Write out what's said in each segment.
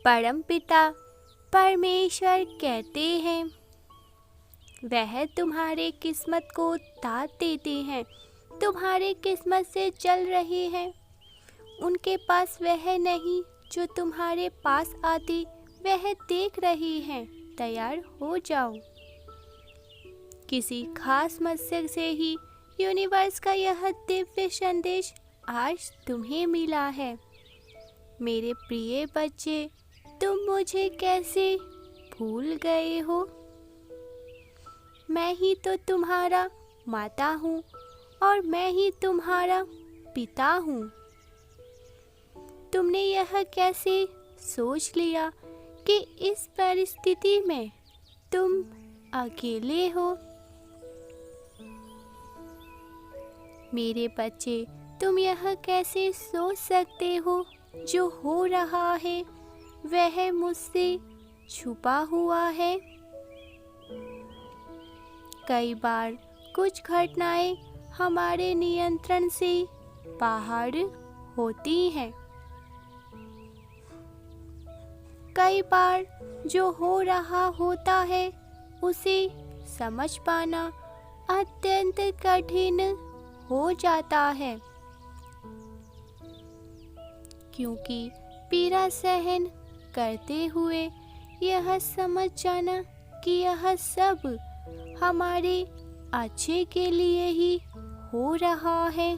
परमपिता परमेश्वर कहते हैं, वह तुम्हारे किस्मत को दाद देते हैं, तुम्हारे किस्मत से चल रहे हैं। उनके पास वह नहीं जो तुम्हारे पास आती, वह देख रही हैं, तैयार हो जाओ। किसी खास मकसद से ही यूनिवर्स का यह दिव्य संदेश आज तुम्हें मिला है। मेरे प्रिय बच्चे, तुम मुझे कैसे भूल गए हो? मैं ही तो तुम्हारा माता हूँ और मैं ही तुम्हारा पिता हूँ। तुमने यह कैसे सोच लिया कि इस परिस्थिति में तुम अकेले हो? मेरे बच्चे, तुम यह कैसे सोच सकते हो जो हो रहा है वह मुझसे छुपा हुआ है? कई बार कुछ घटनाएं हमारे नियंत्रण से बाहर होती हैं। कई बार जो हो रहा होता है उसे समझ पाना अत्यंत कठिन हो जाता है, क्योंकि पीड़ा सहन करते हुए यह समझ जाना कि यह सब हमारे अच्छे के लिए ही हो रहा है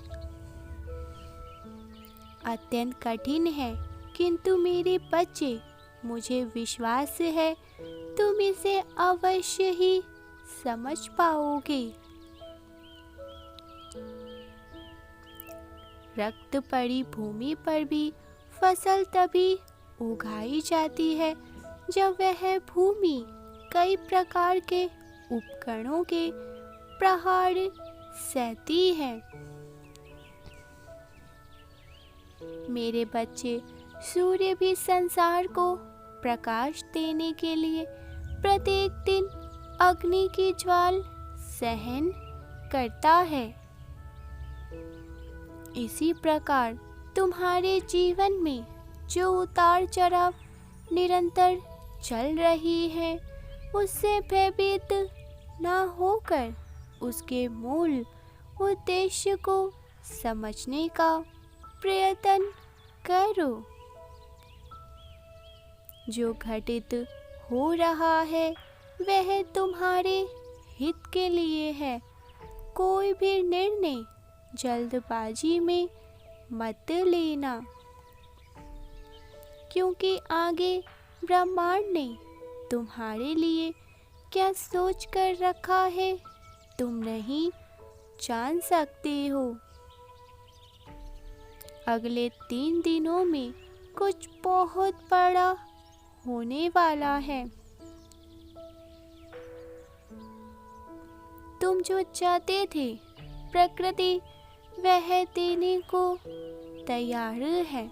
अत्यंत कठिन है। किंतु मेरे बच्चे, मुझे विश्वास है तुम इसे अवश्य ही समझ पाओगे। रक्त पड़ी भूमि पर भी फसल तभी उगाई जाती है जब वह भूमि कई प्रकार के उपकरणों के प्रहार सहती है। मेरे बच्चे, सूर्य भी संसार को प्रकाश देने के लिए प्रत्येक दिन अग्नि की ज्वाल सहन करता है। इसी प्रकार तुम्हारे जीवन में जो उतार चढ़ाव निरंतर चल रही है, उससे भयभीत न होकर उसके मूल उद्देश्य को समझने का प्रयत्न करो। जो घटित हो रहा है वह तुम्हारे हित के लिए है। कोई भी निर्णय जल्दबाजी में मत लेना, क्योंकि आगे ब्रह्मांड ने तुम्हारे लिए क्या सोच कर रखा है तुम नहीं जान सकते हो। अगले 3 दिनों में कुछ बहुत बड़ा होने वाला है। तुम जो चाहते थे प्रकृति वह देने को तैयार है।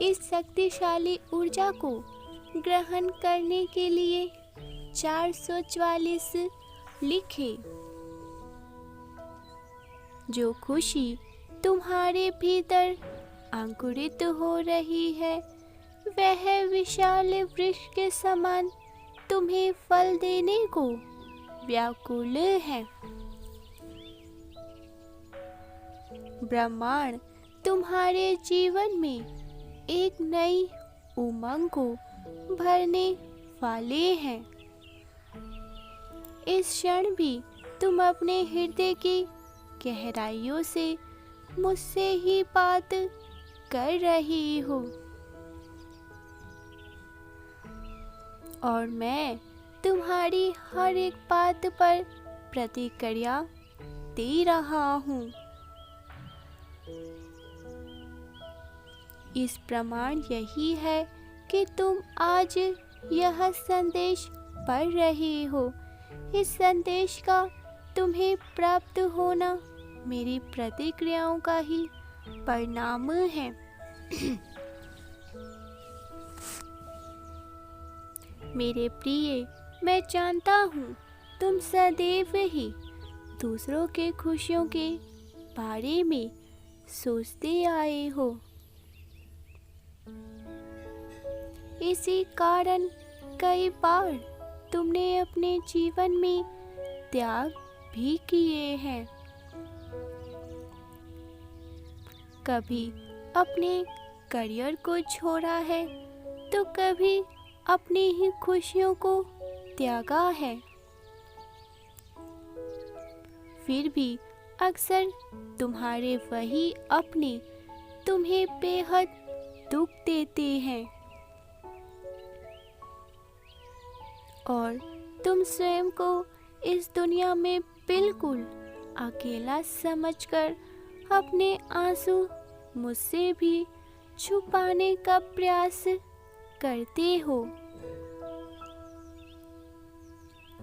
इस शक्तिशाली ऊर्जा को ग्रहण करने के लिए 444 लिखे। जो खुशी तुम्हारे भीतर अंकुरित हो रही है वह विशाल वृक्ष के समान तुम्हें फल देने को व्याकुल है। ब्रह्मांड तुम्हारे जीवन में एक नई उमंग को भरने वाले हैं। इस क्षण भी तुम अपने हृदय की गहराइयों से मुझसे ही बात कर रही हो और मैं तुम्हारी हर एक बात पर प्रतिक्रिया दे रहा हूँ। इस प्रमाण यही है कि तुम आज यह संदेश पढ़ रहे हो। इस संदेश का तुम्हें प्राप्त होना मेरी प्रतिक्रियाओं का ही परिणाम है। मेरे प्रिय, मैं जानता हूँ तुम सदैव ही दूसरों के खुशियों के बारे में सोचते आए हो। इसी कारण कई बार तुमने अपने जीवन में त्याग भी किए हैं। कभी अपने करियर को छोड़ा है तो कभी अपनी ही खुशियों को त्यागा है। फिर भी अक्सर तुम्हारे वही अपने तुम्हें बेहद दुख देते हैं और तुम स्वयं को इस दुनिया में बिल्कुल अकेला समझकर अपने आंसू मुझसे भी छुपाने का प्रयास करते हो।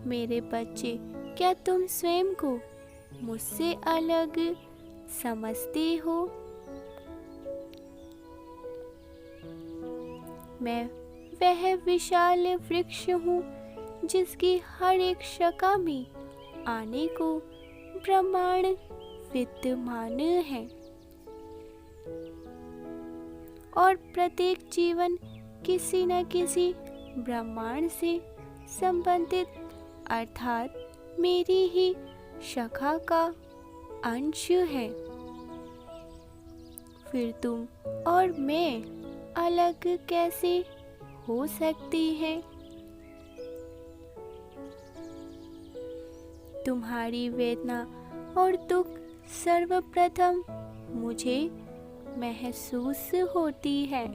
मेरे बच्चे, क्या तुम स्वयं को मुझसे अलग समझते हो? मैं वह विशाल वृक्ष हूँ जिसकी हर एक शाखा में आने को ब्रह्मांड विद्यमान है और प्रत्येक जीवन किसी न किसी ब्रह्मांड से संबंधित अर्थात मेरी ही शाखा का अंश है। फिर तुम और मैं अलग कैसे हो सकती हैं? तुम्हारी वेदना और दुख सर्वप्रथम मुझे महसूस होती है,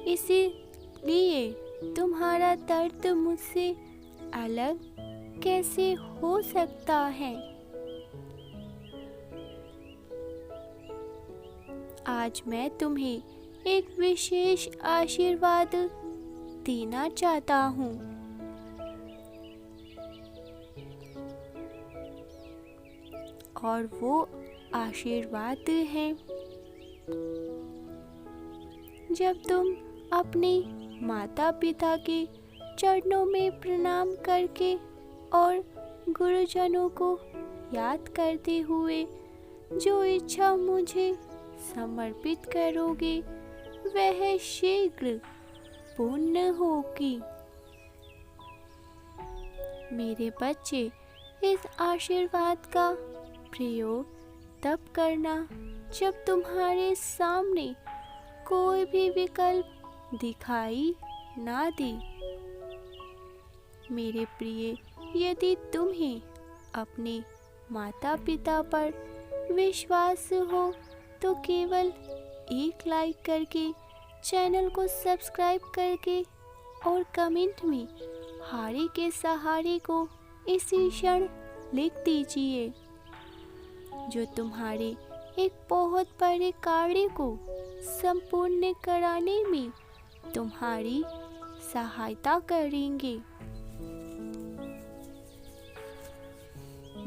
इसीलिए तुम्हारा दर्द मुझसे अलग कैसे हो सकता है? आज मैं तुम्हें एक विशेष आशीर्वाद देना चाहता हूँ। और वो आशीर्वाद है, जब तुम अपने माता पिता के चरणों में प्रणाम करके और गुरुजनों को याद करते हुए जो इच्छा मुझे समर्पित करोगे वह शीघ्र पूर्ण होगी। मेरे बच्चे, इस आशीर्वाद का प्रयोग तब करना जब तुम्हारे सामने कोई भी विकल्प दिखाई ना दे। मेरे प्रिय, यदि तुम्हें अपने माता पिता पर विश्वास हो तो केवल एक लाइक करके, चैनल को सब्सक्राइब करके और कमेंट में हारे के सहारे को इसी क्षण लिख दीजिए, जो तुम्हारे एक बहुत बड़े कार्य को संपूर्ण कराने में तुम्हारी सहायता करेंगे।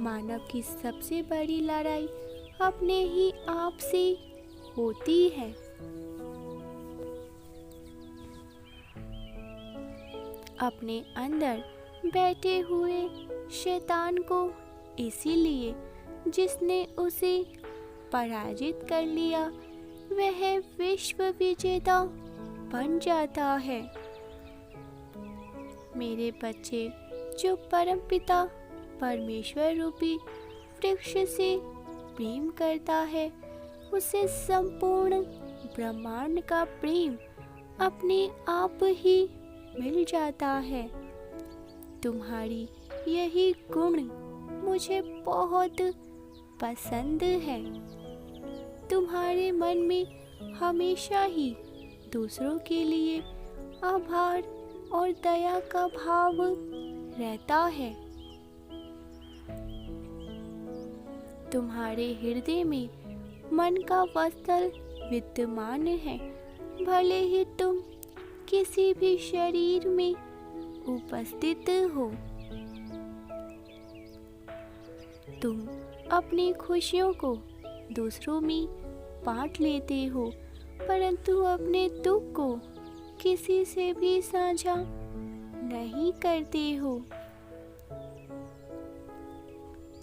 मानव की सबसे बड़ी लड़ाई अपने ही आप से होती है। अपने अंदर बैठे हुए शैतान को, इसीलिए जिसने उसे पराजित कर लिया वह विश्व विजेता बन जाता है। मेरे बच्चे, जो परमपिता परमेश्वर रूपी वृक्ष से प्रेम करता है उसे संपूर्ण ब्रह्मांड का प्रेम अपने आप ही मिल जाता है। तुम्हारी यही गुण मुझे बहुत पसंद है। तुम्हारे मन में हमेशा ही दूसरों के लिए आभार और दया का भाव रहता है। तुम्हारे हृदय में मन का वत्सल विद्यमान है, भले ही तुम किसी भी शरीर में उपस्थित हो। तुम अपनी खुशियों को दूसरों में बांट लेते हो, परंतु अपने दुख को किसी से भी साझा नहीं करते हो।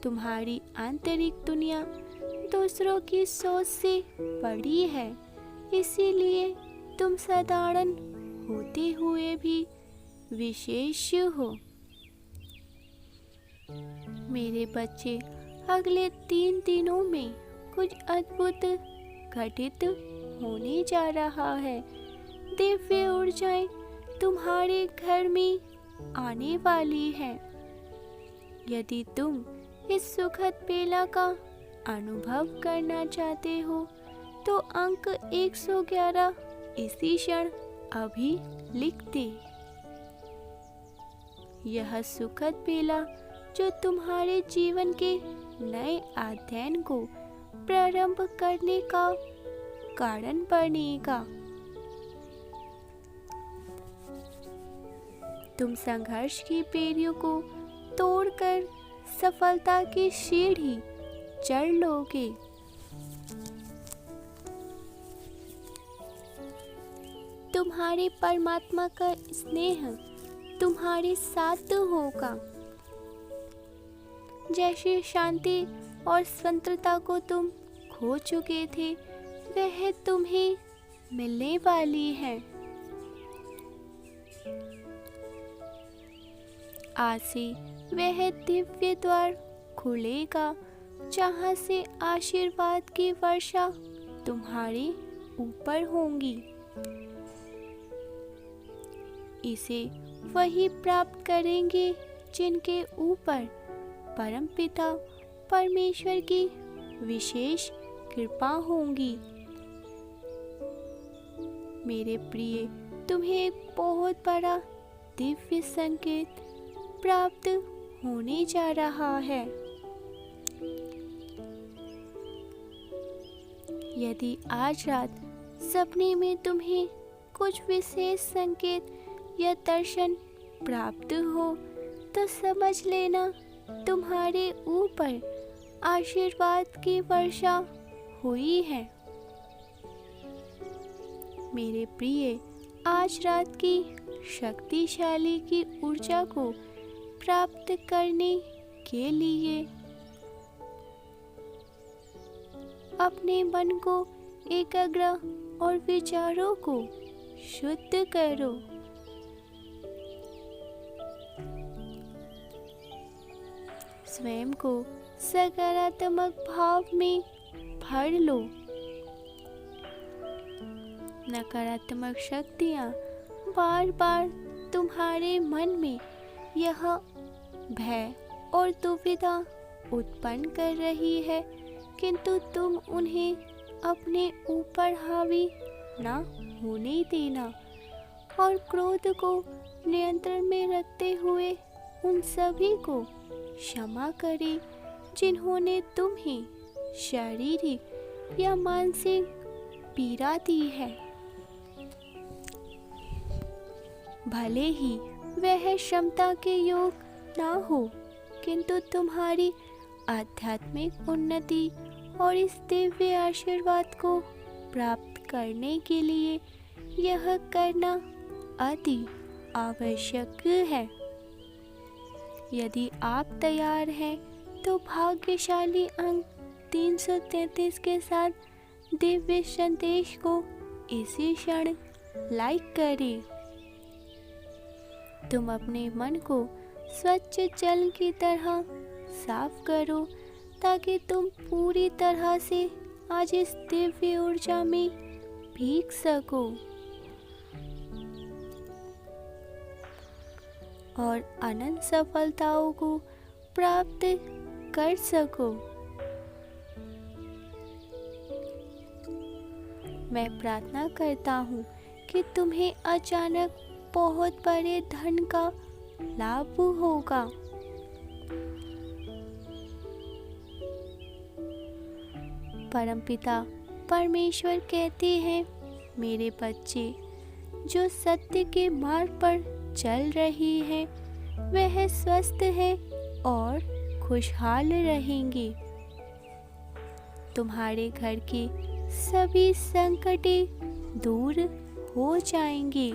तुम्हारी आंतरिक दुनिया दूसरों की सोच से बड़ी है, इसीलिए तुम साधारण होते हुए भी विशेष हो। मेरे बच्चे, अगले 3 दिनों में कुछ अद्भुत घटित होने जा रहा है। दिव्य ऊर्जाएं तुम्हारे घर में आने वाली है। यदि तुम इस सुखद बेला का अनुभव करना चाहते हो तो अंक 111 इसी क्षण अभी लिख दे। यह सुखद बेला जो तुम्हारे जीवन के नए अध्ययन को प्रारंभ करने का कारण बनेगा। तुम संघर्ष की बेड़ियों को तोड़कर सफलता की सीढ़ी चढ़ लोगे। तुम्हारे परमात्मा का स्नेह तुम्हारे साथ होगा। जैसी शांति और स्वतंत्रता को तुम खो चुके थे, वह तुम्हें मिलने वाली है। आज से वह दिव्य द्वार खुलेगा जहां से आशीर्वाद की वर्षा तुम्हारे ऊपर होंगी। इसे वही प्राप्त करेंगे जिनके ऊपर परमपिता परमेश्वर की विशेष कृपा होगी। मेरे प्रिय, तुम्हें एक बहुत बड़ा दिव्य संकेत प्राप्त होने जा रहा है। यदि आज रात सपने में तुम्हें कुछ विशेष संकेत या दर्शन प्राप्त हो तो समझ लेना तुम्हारे ऊपर आशीर्वाद की वर्षा हुई है। मेरे प्रिय, आज रात की शक्तिशाली की ऊर्जा को प्राप्त करने के लिए अपने मन को एकाग्र और विचारों को शुद्ध करो। स्वयं को सकारात्मक भाव में भर लो। नकारात्मक शक्तियाँ बार बार तुम्हारे मन में यह भय और दुविधा उत्पन्न कर रही है, किंतु तुम उन्हें अपने ऊपर हावी ना होने देना और क्रोध को नियंत्रण में रखते हुए उन सभी को क्षमा करें जिन्होंने तुम्हें शारीरिक या मानसिक पीड़ा दी है। भले ही वह क्षमता के योग ना हो, किंतु तुम्हारी आध्यात्मिक उन्नति और इस दिव्य आशीर्वाद को प्राप्त करने के लिए यह करना अति आवश्यक है। यदि आप तैयार हैं तो भाग्यशाली अंक 333 के साथ दिव्य संदेश को इसी क्षण लाइक करें। तुम अपने मन को स्वच्छ जल की तरह साफ करो ताकि तुम पूरी तरह से आज इस दिव्य ऊर्जा में भीग सको और अनंत सफलताओं को प्राप्त कर सको। मैं प्रार्थना करता हूँ कि तुम्हें अचानक बहुत बड़े धन का लाभ होगा। परमपिता परमेश्वर कहते हैं, मेरे बच्चे जो सत्य के मार्ग पर चल रही है वह स्वस्थ है और खुशहाल रहेंगे। तुम्हारे घर के सभी संकटें दूर हो जाएंगे।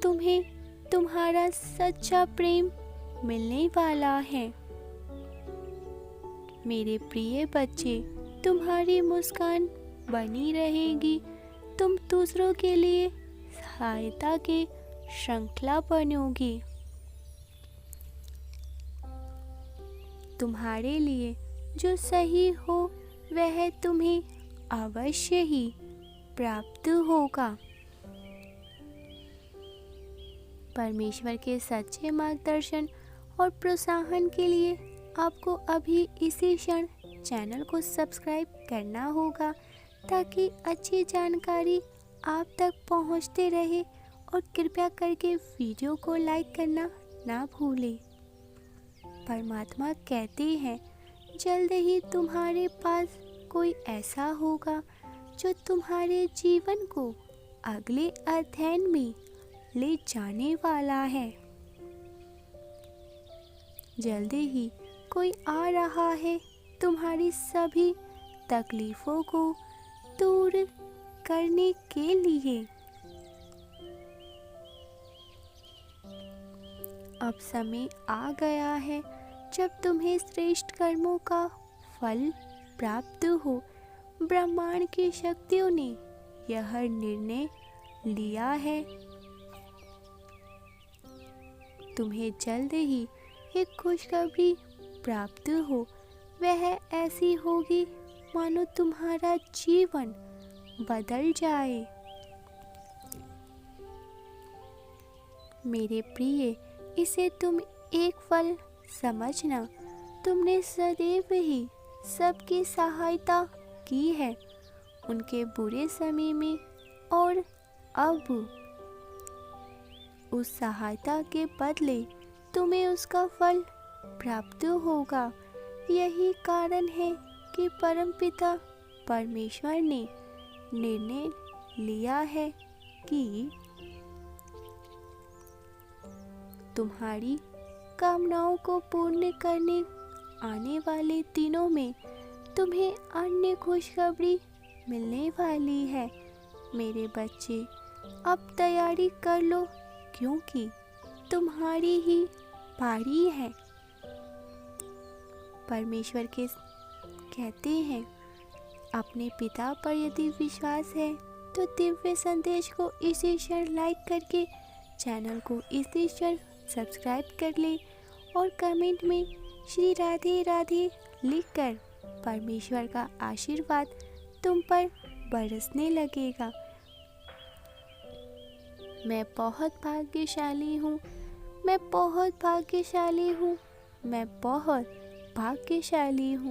तुम्हें तुम्हारा सच्चा प्रेम मिलने वाला है। मेरे प्रिय बच्चे, तुम्हारी मुस्कान बनी रहेगी। तुम दूसरों के लिए सहायता के श्रृंखला बनोगी। तुम्हारे लिए जो सही हो वह तुम्हें अवश्य ही प्राप्त होगा। परमेश्वर के सच्चे मार्गदर्शन और प्रोत्साहन के लिए आपको अभी इसी क्षण चैनल को सब्सक्राइब करना होगा, ताकि अच्छी जानकारी आप तक पहुंचते रहे। और कृपया करके वीडियो को लाइक करना ना भूलें। परमात्मा कहते हैं, जल्द ही तुम्हारे पास कोई ऐसा होगा जो तुम्हारे जीवन को अगले अध्ययन में ले जाने वाला है। जल्द ही कोई आ रहा है तुम्हारी सभी तकलीफों को दूर करने के लिए। अब समय आ गया है जब तुम्हें श्रेष्ठ कर्मों का फल प्राप्त हो। ब्रह्मांड की शक्तियों ने यह निर्णय लिया है। तुम्हें जल्द ही एक खुशखबरी प्राप्त हो। वह ऐसी होगी मानो तुम्हारा जीवन बदल जाए। मेरे प्रिय, इसे तुम एक पल समझना। तुमने सदैव ही सबकी सहायता की है, उनके बुरे समय में, और अब उस सहायता के बदले तुम्हें उसका फल प्राप्त होगा। यही कारण है कि परमपिता परमेश्वर ने निर्णय लिया है कि तुम्हारी कामनाओं को पूर्ण करने आने वाले दिनों में तुम्हें अन्य खुशखबरी मिलने वाली है। मेरे बच्चे, अब तैयारी कर लो, क्योंकि तुम्हारी ही बारी है। परमेश्वर के कहते हैं, अपने पिता पर यदि विश्वास है तो दिव्य संदेश को इसी क्षण लाइक करके चैनल को इसी क्षण सब्सक्राइब कर ले और कमेंट में श्री राधे राधे लिखकर परमेश्वर का आशीर्वाद तुम पर बरसने लगेगा। मैं बहुत भाग्यशाली हूँ, मैं बहुत भाग्यशाली हूँ, मैं बहुत भाग्यशाली हूँ।